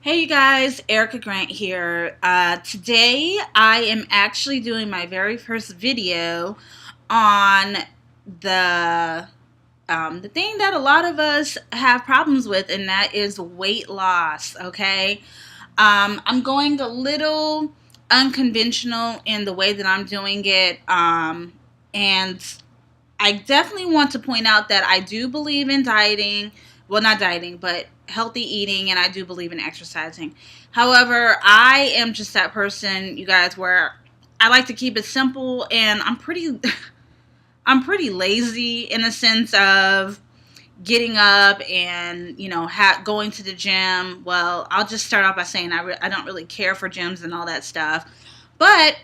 Hey you guys, Erica Grant here. Today I am actually doing my very first video on the the thing that a lot of us have problems with, and that is weight loss. Okay, I'm going a little unconventional in the way that I'm doing it, and I definitely want to point out that I do believe in dieting. Well, not dieting, but healthy eating, and I do believe in exercising. However, I am just that person, you guys, where I like to keep it simple, and I'm pretty I'm pretty lazy in the sense of getting up and going to the gym. Well, I'll just start off by saying I don't really care for gyms and all that stuff, but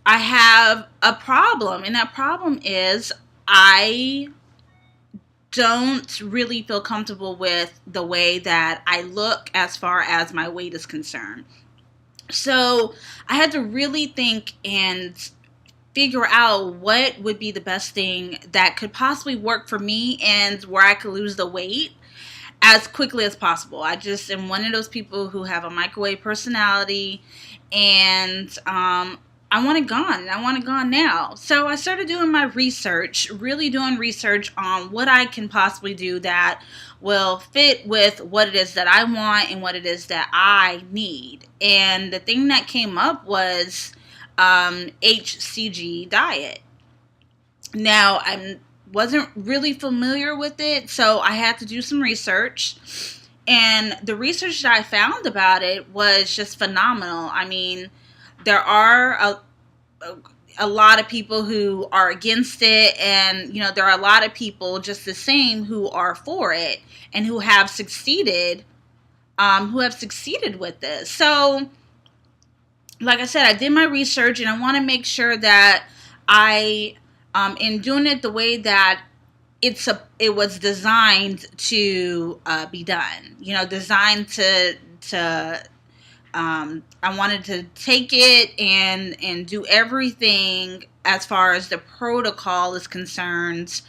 I have a problem, and that problem is I don't really feel comfortable with the way that I look as far as my weight is concerned. So I had to really think and figure out what would be the best thing that could possibly work for me and where I could lose the weight as quickly as possible. I just am one of those people who have a microwave personality, and I want it gone. I want it gone now. So I started doing my research, really doing research on what I can possibly do that will fit with what it is that I want and what it is that I need. And the thing that came up was HCG Diet. Now, I wasn't really familiar with it, so I had to do some research. And the research that I found about it was just phenomenal. I mean, there are a lot of people who are against it, and there are a lot of people just the same who are for it and who have succeeded with this. So like I said, I did my research, and I want to make sure that I in doing it the way that it was designed to be done. Designed to I wanted to take it and do everything as far as the protocol is concerned,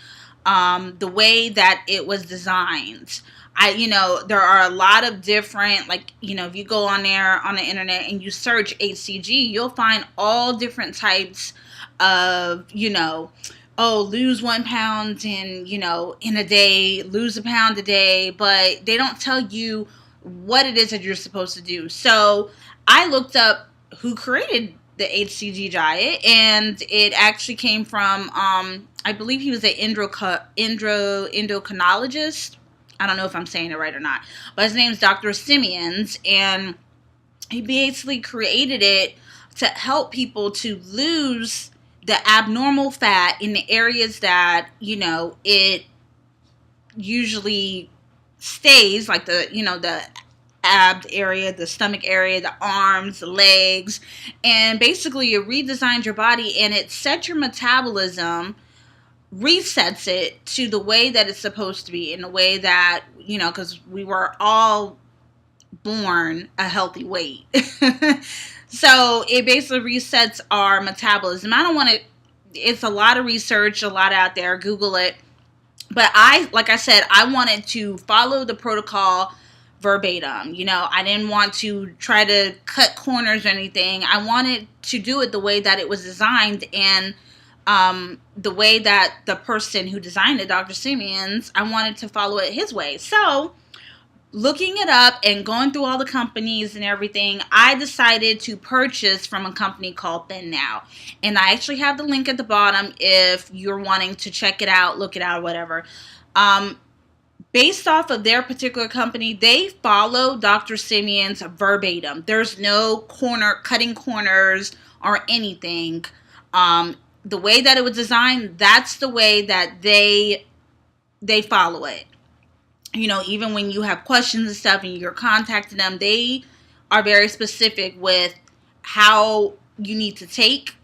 the way that it was designed. There are a lot of different, if you go on there on the internet and you search HCG, you'll find all different types of, lose 1 pound in a day, lose a pound a day, but they don't tell you what it is that you're supposed to do. So I looked up who created the HCG diet, and it actually came from, I believe he was an endocrinologist. I don't know if I'm saying it right or not, but his name is Dr. Simeons, and he basically created it to help people to lose the abnormal fat in the areas that, it usually stays, like the abs area, the stomach area, the arms, the legs, and basically it redesigns your body, and it sets your metabolism, resets it to the way that it's supposed to be, in the way that, because we were all born a healthy weight. So it basically resets our metabolism. I don't want to, it's a lot of research, a lot out there, Google it. But like I said, I wanted to follow the protocol verbatim. I didn't want to try to cut corners or anything. I wanted to do it the way that it was designed, and the way that the person who designed it, Dr. Simeons, I wanted to follow it his way. So looking it up and going through all the companies and everything, I decided to purchase from a company called Thin Now. And I actually have the link at the bottom if you're wanting to check it out, look it out, whatever. Based off of their particular company, they follow Dr. Simeon's verbatim. There's no cutting corners or anything. The way that it was designed, that's the way that they follow it. Even when you have questions and stuff and you're contacting them, they are very specific with how you need to take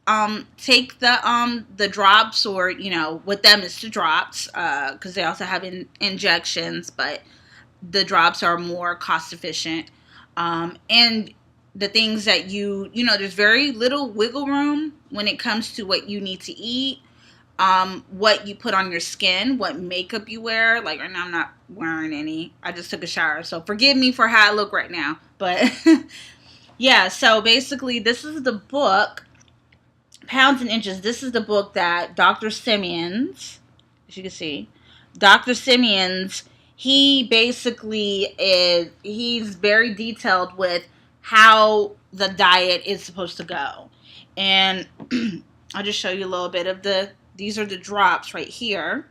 the drops, or with them it's the drops, because they also have injections, but the drops are more cost efficient, and the things that there's very little wiggle room when it comes to what you need to eat. what you put on your skin, what makeup you wear. Like right now I'm not wearing any. I just took a shower, so forgive me for how I look right now. But yeah, so basically this is the book, Pounds and Inches. This is the book that Dr. Simeons, as you can see, Dr. Simeons, he basically he's very detailed with how the diet is supposed to go. And I'll just show you a little bit of these are the drops right here.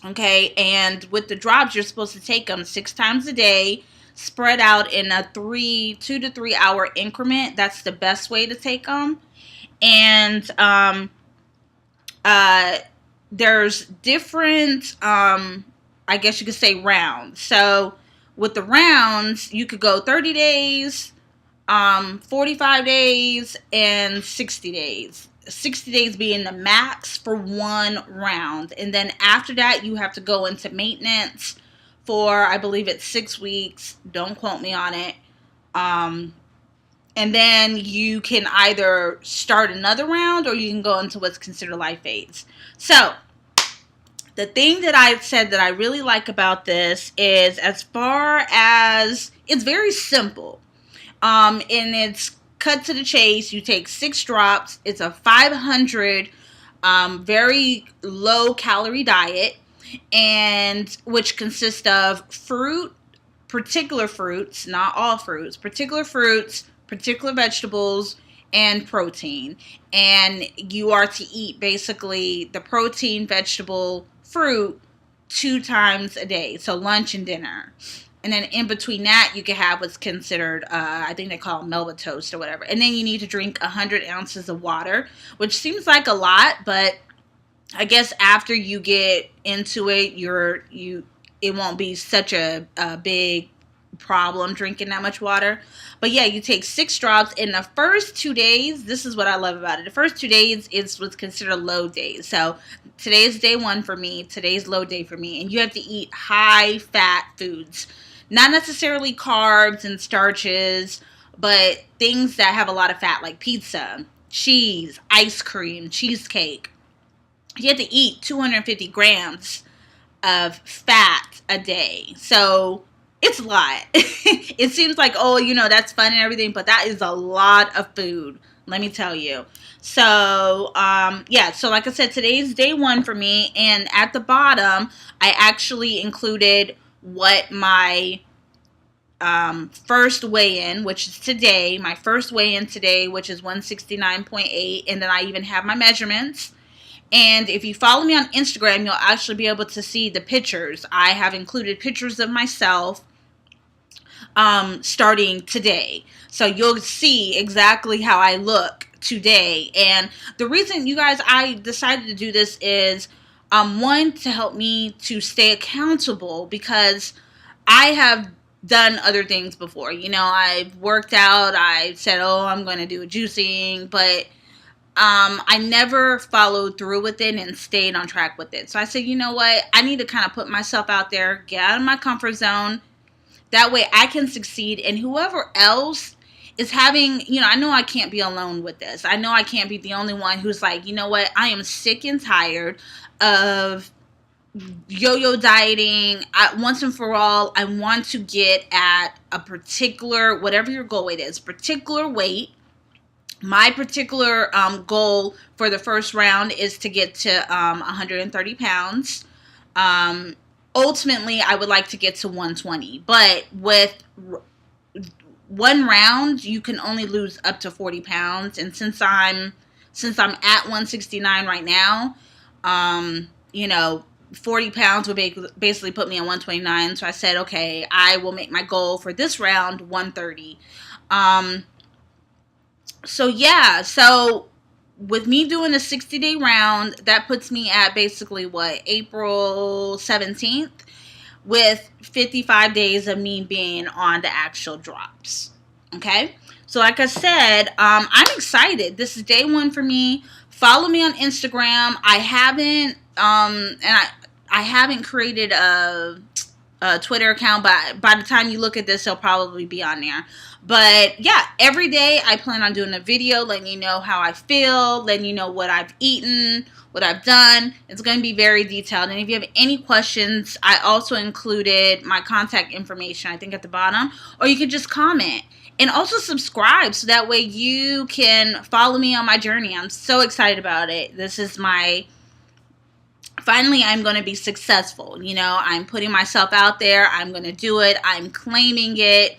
Okay, and with the drops, you're supposed to take them 6 times a day, spread out in a 2 to 3 hour increment. That's the best way to take them. And there's different, I guess you could say, rounds. So with the rounds, you could go 30 days, 45 days, and 60 days. 60 days being the max for one round. And then after that, you have to go into maintenance for, I believe it's 6 weeks. Don't quote me on it. And then you can either start another round or you can go into what's considered life phase. So the thing that I said that I really like about this is, as far as, it's very simple. And it's cut to the chase. You take 6 drops. It's a 500 very low calorie diet, and which consists of fruit, particular fruits, not all fruits, particular vegetables, and protein. And you are to eat basically the protein, vegetable, fruit 2 times a day, so lunch and dinner. And then in between that, you can have what's considered, I think they call it Melba toast or whatever. And then you need to drink 100 ounces of water, which seems like a lot, but I guess after you get into it, it won't be such a big problem drinking that much water. But yeah, you take 6 drops in the first 2 days. This is what I love about it. The first 2 days is what's considered low days. So today is day 1 for me. Today's low day for me. And you have to eat high fat foods. Not necessarily carbs and starches, but things that have a lot of fat, like pizza, cheese, ice cream, cheesecake. You have to eat 250 grams of fat a day. So it's a lot. It seems like, oh, that's fun and everything, but that is a lot of food, let me tell you. So, yeah, so like I said, today's day 1 for me, and at the bottom, I actually included what my first weigh-in, which is today, my first weigh-in today, which is 169.8, and then I even have my measurements. And if you follow me on Instagram, you'll actually be able to see the pictures. I have included pictures of myself starting today. So you'll see exactly how I look today. And the reason, you guys, I decided to do this is, one, to help me to stay accountable, because I have done other things before. I've worked out. I said, oh, I'm going to do a juicing, but I never followed through with it and stayed on track with it. So I said, you know what? I need to kind of put myself out there, get out of my comfort zone. That way I can succeed. And whoever else is having, I know I can't be alone with this. I know I can't be the only one who's like, you know what? I am sick and tired of yo-yo dieting. Once and for all, I want to get at a particular, whatever your goal weight is, particular weight. My particular goal for the first round is to get to 130 pounds. Ultimately, I would like to get to 120. But with one round, you can only lose up to 40 pounds. And since I'm at 169 right now, 40 pounds would basically put me at 129. So I said, okay, I will make my goal for this round 130. So yeah, so with me doing a 60-day round, that puts me at basically April 17th, with 55 days of me being on the actual drops. Okay, so like I said, I'm excited. This is day 1 for me. Follow me on Instagram. I haven't I haven't created a Twitter account, but by the time you look at this, it'll probably be on there. But yeah, every day I plan on doing a video letting you know how I feel, letting you know what I've eaten, what I've done. It's going to be very detailed. And if you have any questions, I also included my contact information, I think at the bottom, or you could just comment. And also subscribe so that way you can follow me on my journey. I'm so excited about it. This is finally, I'm going to be successful. You know, I'm putting myself out there. I'm going to do it. I'm claiming it.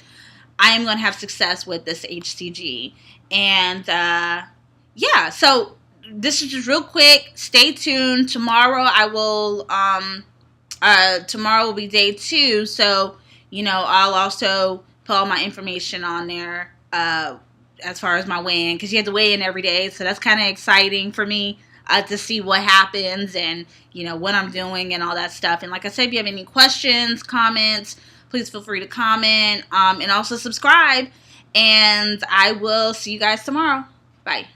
I am going to have success with this HCG. And yeah, so this is just real quick. Stay tuned. Tomorrow tomorrow will be day 2. So, you know, I'll also put all my information on there as far as my weigh-in, because you have to weigh in every day. So that's kind of exciting for me to see what happens and, you know, what I'm doing and all that stuff. And like I said, if you have any questions, comments, please feel free to comment and also subscribe. And I will see you guys tomorrow. Bye.